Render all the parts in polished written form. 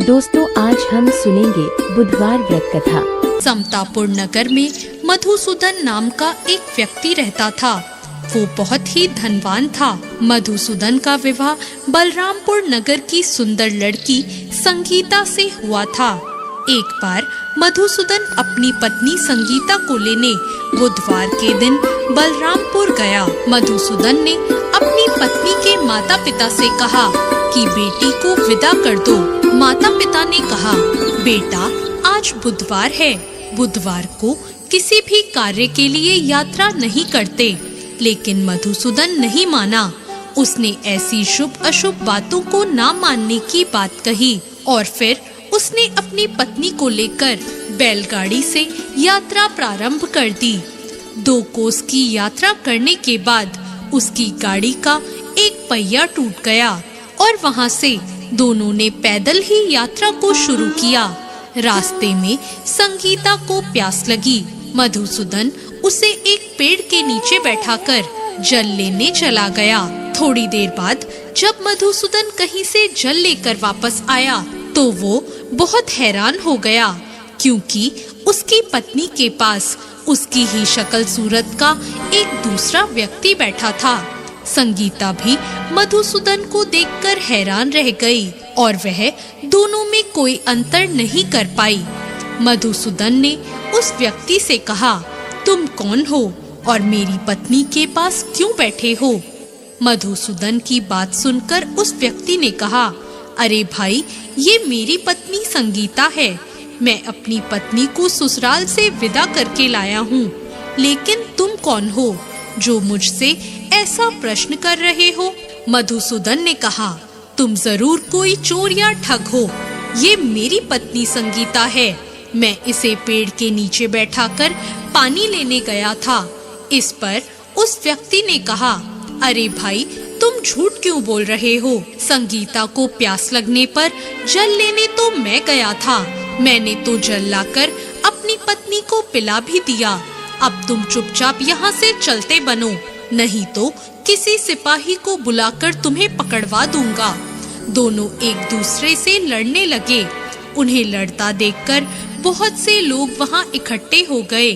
दोस्तों आज हम सुनेंगे बुधवार व्रत कथा। समतापुर नगर में मधुसूदन नाम का एक व्यक्ति रहता था। वो बहुत ही धनवान था। मधुसूदन का विवाह बलरामपुर नगर की सुंदर लड़की संगीता से हुआ था। एक बार मधुसूदन अपनी पत्नी संगीता को लेने बुधवार के दिन बलरामपुर गया। मधुसूदन ने अपनी पत्नी के माता पिता से कहा कि बेटी को विदा कर दो। माता पिता ने कहा, बेटा आज बुधवार है, बुधवार को किसी भी कार्य के लिए यात्रा नहीं करते। लेकिन मधुसूदन नहीं माना। उसने ऐसी शुभ अशुभ बातों को ना मानने की बात कही और फिर उसने अपनी पत्नी को लेकर बैलगाड़ी से यात्रा प्रारंभ कर दी। 2 कोस की यात्रा करने के बाद उसकी गाड़ी का एक पहिया टूट गया और वहां से दोनों ने पैदल ही यात्रा को शुरू किया। रास्ते में संगीता को प्यास लगी। मधुसूदन उसे एक पेड़ के नीचे बैठाकर जल लेने चला गया। थोड़ी देर बाद जब मधुसूदन कहीं से जल लेकर वापस आया तो वो बहुत हैरान हो गया, क्योंकि उसकी पत्नी के पास उसकी ही शक्ल सूरत का एक दूसरा व्यक्ति बैठा था। संगीता भी मधुसूदन को देखकर हैरान रह गई और वह दोनों में कोई अंतर नहीं कर पाई। मधुसूदन ने उस व्यक्ति से कहा, तुम कौन हो और मेरी पत्नी के पास क्यों बैठे हो? मधुसूदन की बात सुनकर उस व्यक्ति ने कहा, अरे भाई, ये मेरी पत्नी संगीता है। मैं अपनी पत्नी को ससुराल से विदा करके लाया हूँ। लेकिन तुम कौन हो जो मुझसे ऐसा प्रश्न कर रहे हो? मधुसूदन ने कहा, तुम जरूर कोई चोर या ठग हो। ये मेरी पत्नी संगीता है। मैं इसे पेड़ के नीचे बैठाकर पानी लेने गया था। इस पर उस व्यक्ति ने कहा, अरे भाई, तुम झूठ क्यों बोल रहे हो? संगीता को प्यास लगने पर जल लेने तो मैं गया था। मैंने तो जल लाकर अपनी पत्नी को पिला भी दिया। अब तुम चुपचाप यहाँ से चलते बनो, नहीं तो किसी सिपाही को बुलाकर तुम्हें पकड़वा दूंगा। दोनों एक दूसरे से लड़ने लगे। उन्हें लड़ता देखकर बहुत से लोग वहाँ इकट्ठे हो गए।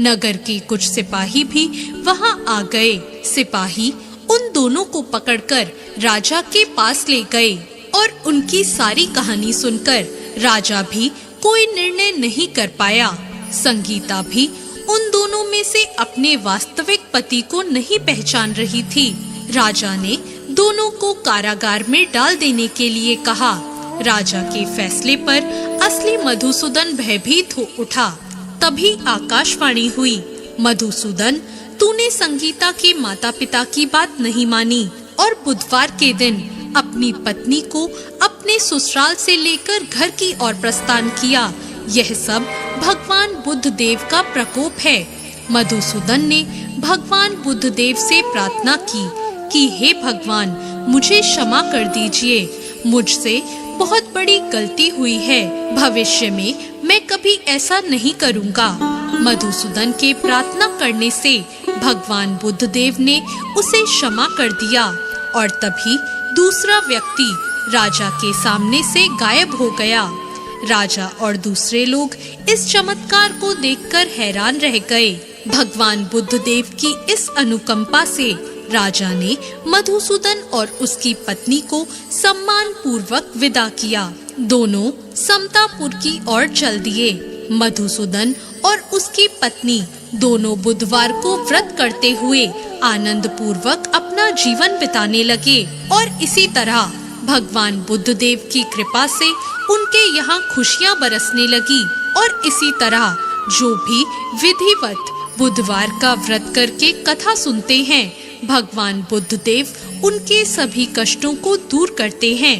नगर के कुछ सिपाही भी वहाँ आ गए। सिपाही उन दोनों को पकड़कर राजा के पास ले गए और उनकी सारी कहानी सुनकर राजा भी कोई निर्णय नहीं कर पाया। संगीता भी उन दोनों में से अपने वास्तविक पति को नहीं पहचान रही थी। राजा ने दोनों को कारागार में डाल देने के लिए कहा। राजा के फैसले पर असली मधुसूदन भयभीत हो उठा। तभी आकाशवाणी हुई, मधुसूदन, तूने संगीता के माता पिता की बात नहीं मानी और बुधवार के दिन अपनी पत्नी को अपने ससुराल से लेकर घर की ओर प्रस्थान किया। यह सब भगवान बुद्ध देव का प्रकोप है। मधुसूदन ने भगवान बुद्ध देव से प्रार्थना की कि हे भगवान, मुझे क्षमा कर दीजिए। मुझसे बहुत बड़ी गलती हुई है। भविष्य में मैं कभी ऐसा नहीं करूँगा। मधुसूदन के प्रार्थना करने से भगवान बुद्ध देव ने उसे क्षमा कर दिया और तभी दूसरा व्यक्ति राजा के सामने से गायब हो गया। राजा और दूसरे लोग इस चमत्कार को देखकर हैरान रह गए। भगवान बुद्ध देव की इस अनुकंपा से राजा ने मधुसूदन और उसकी पत्नी को सम्मान पूर्वक विदा किया। दोनों समतापुर की ओर चल दिए। मधुसूदन और उसकी पत्नी दोनों बुधवार को व्रत करते हुए आनंद पूर्वक अपना जीवन बिताने लगे और इसी तरह भगवान बुद्ध देव की कृपा से उनके यहाँ खुशियाँ बरसने लगी। और इसी तरह जो भी विधिवत बुधवार का व्रत करके कथा सुनते हैं, भगवान बुद्ध देव उनके सभी कष्टों को दूर करते हैं।